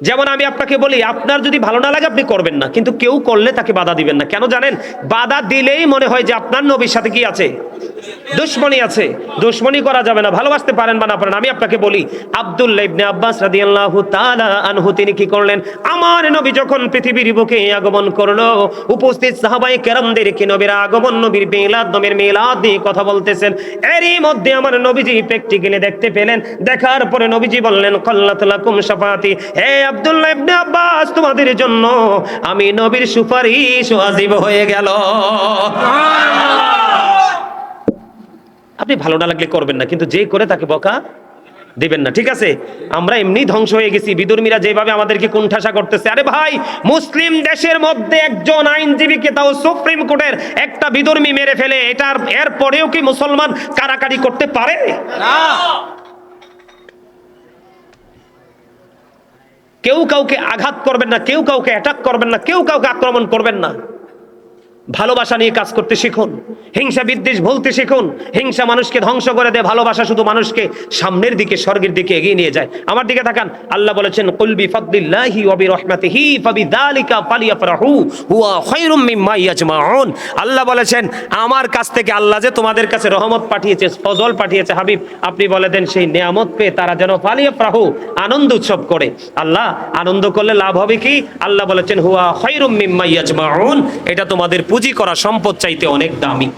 যেমন আমি আপনাকে বলি, আপনার যদি ভালো না লাগে আপনি করবেন না, কিন্তু কেউ করলে তাকে বাধা দিবেন না। কেন জানেন? বাধা দিলেই মনে হয় যে আপনার নবীর সাথে কি আছে, দুশ্মনী আছে। দুশ্মনী করা যাবে না, ভালোবাসতে পারেন বা না পারেন। আমি আপনাকে বলি, আব্দুল্লাহ ইবনে আব্বাস রাদিয়াল্লাহু তাআলা আনহু তিনি কি করলেন, আমার নবী যখন পৃথিবীর বুকে আগমন করলো, উপস্থিত সাহাবায়ে কেরামদেরকে নবীর আগমন, নবীর মিলাদ, নবীর মিলাদ নিয়ে কথা বলতেছেন। এরই মধ্যে আমার নবীজি প্র্যাকটিক্যালি দেখতে পেলেন। দেখার পরে নবীজি বললেন, কল্লাত লাকুম শাফাতি, হে আব্দুল্লাহ ইবনে আব্বাস, তোমাদের জন্য আমি নবীর সুপারিশ ওয়াজিব হয়ে গেল। আপনি ভালো না লাগলে করবেন না, কিন্তু যে করে তাকে বকা দিবেন না, ঠিক আছে? আমরা এমনি ধ্বংস হয়ে গেছি, বিদুর্মীরা যেভাবে আমাদেরকে কুণ্ঠাসা করতেছে। আরে ভাই, মুসলিম দেশের মধ্যে একজন আইনজীবীকে, তাও সুপ্রিম কোর্টের একটা বিদুর্মী মেরে ফেলে, এটার এর পরেও কি মুসলমান কারাকারি করতে পারে? না। কেউ কাউকে আঘাত করবেন না, কেউ কাউকে অ্যাটাক করবেন না, কেউ কাউকে আক্রমণ করবেন না। ভালোবাসা নিয়ে কাজ করতে শিখুন, হিংসা বিদ্বেষ ভুলতে শিখুন। হিংসা মানুষকে ধ্বংস করে দেয়, ভালোবাসা শুধু মানুষকে সামনের দিকে, স্বর্গের দিকে এগিয়ে নিয়ে যায়। আমার দিকে তাকান, আল্লাহ বলেছেন, কুল বিফাদলিল্লাহি ওয়া বিরহমাতিহি ফাবিযালিকা ফালিয়াফরাহু হুয়া খায়রুম মিম্মা ইয়াজমাউন। আল্লাহ বলেছেন, আমার কাছ থেকে আল্লাহ যে তোমাদের কাছে রহমত পাঠিয়েছে, ফজল পাঠিয়েছে, হাবিব আপনি বলে দেন সেই নিয়ামত পেয়ে তারা যেন ফালিয়াফরাহু, আনন্দ উৎসব করে। আল্লাহ আনন্দ করলে লাভ হবে কি? আল্লাহ বলেছেন, হুয়া খায়রুম মিম্মা ইয়াজমাউন, এটা তোমাদের পুঁজি করা সম্পদ চাইতে অনেক দামি।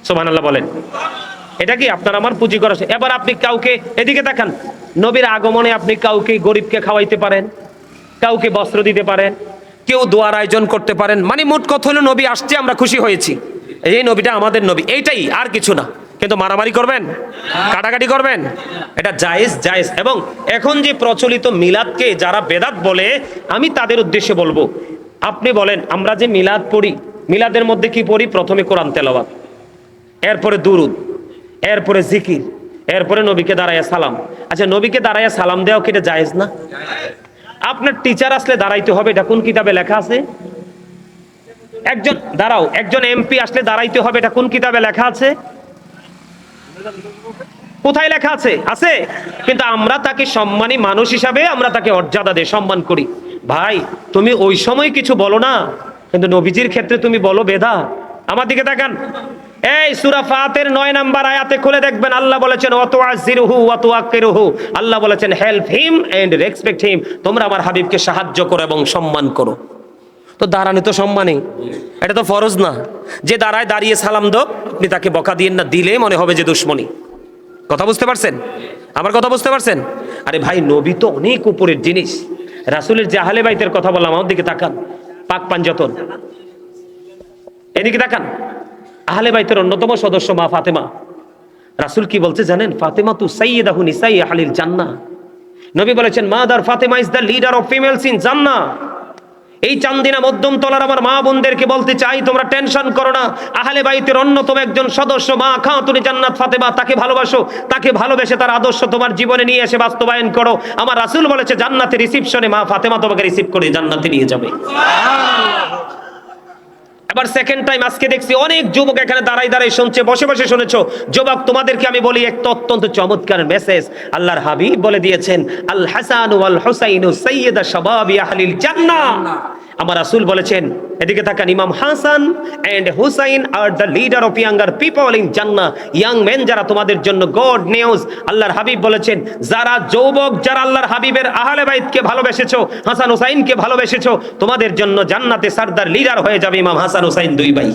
সুবহানাল্লাহ বলেন। এটা কি আপনার আমার পুঁজি করা? এবার আপনি কাউকে, এদিকে দেখান, নবীর আগমনে আপনি কাউকে, গরিবকে খাওয়াইতে পারেন, কাউকে বস্ত্র দিতে পারেন, কেউ দোয়ার আয়োজন করতে পারেন। মানে মোট কথা হলো নবী আসছে, আমরা খুশি হয়েছি, এই নবীটা আমাদের নবী, এইটাই, আর কিছু না। কিন্তু মারামারি করবেন, কাটাকাটি করবেন, এটা জায়েজ জায়েজ। এবং এখন যে প্রচলিত মিলাদকে যারা বেদাত বলে, আমি তাদের উদ্দেশ্যে বলবো, আপনি বলেন, আমরা যে মিলাদ পড়ি, মিলাদের মধ্যে কি পড়ি? প্রথমে কোরআন তেলাওয়াত, এরপরে দুরুদ, এরপরে জিকির, এরপরে নবীকে দাঁড়াইয়া সালাম। আচ্ছা, নবীকে দাঁড়াইয়া সালাম দেওয়া কি এটা জায়েজ না? আপনার টিচার আসলে দাঁড়াইতে হবে, এটা কোন কিতাবে লেখা আছে? একজন এমপি আসলে দাঁড়াইতে হবে, এটা কোন কিতাবে লেখা আছে? কোথায় লেখা আছে? আছে। কিন্তু আমরা তাকে সম্মানী মানুষ হিসাবে আমরা তাকে মর্যাদা দিয়ে সম্মান করি। ভাই, তুমি ওই সময় কিছু বলো না, কিন্তু নবীজির ক্ষেত্রে তুমি বলো বেদা। আমার দিকে তাকান, এই সূরা ফাতির 9 নাম্বার আয়াতে খুলে দেখবেন, আল্লাহ বলেছেন, ওয়াতুআযিরুহু ওয়াতুআক্কিরুহু, আল্লাহ বলেছেন, help him and respect him, তোমরা আমার হাবিবকে সাহায্য করো এবং সম্মান করো। তো দাঁড়ানো তো সম্মানই, এটা তো ফরজ না যে দাঁড়িয়ে সালাম দাও, আপনি তাকে বকা দিয়েন না, দিলে মনে হবে যে দুশ্মনী। কথা বুঝতে পারছেন? আমার কথা বুঝতে পারছেন? আরে ভাই, নবী তো অনেক উপরের জিনিস। রাসূলের যে আহলে বাইতের কথা বললাম, আমার দিকে তাকান, পাক পাঞ্জাতন, এদিকে তাকান, আহলে বাইতের অন্যতম সদস্য মা ফাতেমা। রাসূল কি বলছে জানেন? ফাতেমা তু সাইয়্যিদাহু নিসাই আহলিল জান্নাহ। নবী বলেছেন, mother Fatema is the leader of females in জান্নাহ। এই চান্দিনা মধ্যম তলার আমার মা বোনদেরকে বলতে চাই, তোমরা টেনশন করো না, আহলে বাইতের অন্যতম একজন সদস্য মা খাতুনে জান্নাত ফাতেমা, তাকে ভালোবাসো, তাকে ভালোবেসে তার আদর্শ তোমার জীবনে নিয়ে এসে বাস্তবায়ন করো। আমার রাসূল বলেছে, জান্নাতে রিসিপশনে মা ফাতেমা তোমাকে রিসিভ করে জান্নাতে নিয়ে যাবে। এবার সেকেন্ড টাইম আজকে দেখছি অনেক যুবক এখানে দাঁড়াই শুনছে, বসে বসে শুনেছো। যুবক, তোমাদেরকে আমি বলি একটা অত্যন্ত চমৎকার মেসেজ আল্লাহর হাবিব বলে দিয়েছেন, আল হাসান ওয়াল হুসাইনু সাইয়্যিদা শাবাবি আহলিল জান্নাহ। আমার রাসূল বলেছেন, এদিকে তাকান, Imam Hasan and Husain are the leader of younger people in Jannah. Young men যারা, তোমাদের জন্য গড নিউজ। আল্লাহর হাবিব বলেছেন, যারা যুবক, যারা আল্লাহর হাবিবের আহলে বাইতকে ভালোবেসেছো, হাসান হুসাইনকে ভালোবেসেছো, তোমাদের জন্য জান্নাতে সরদার লিডার হয়ে যাবে ইমাম হাসান হুসাইন দুই ভাই।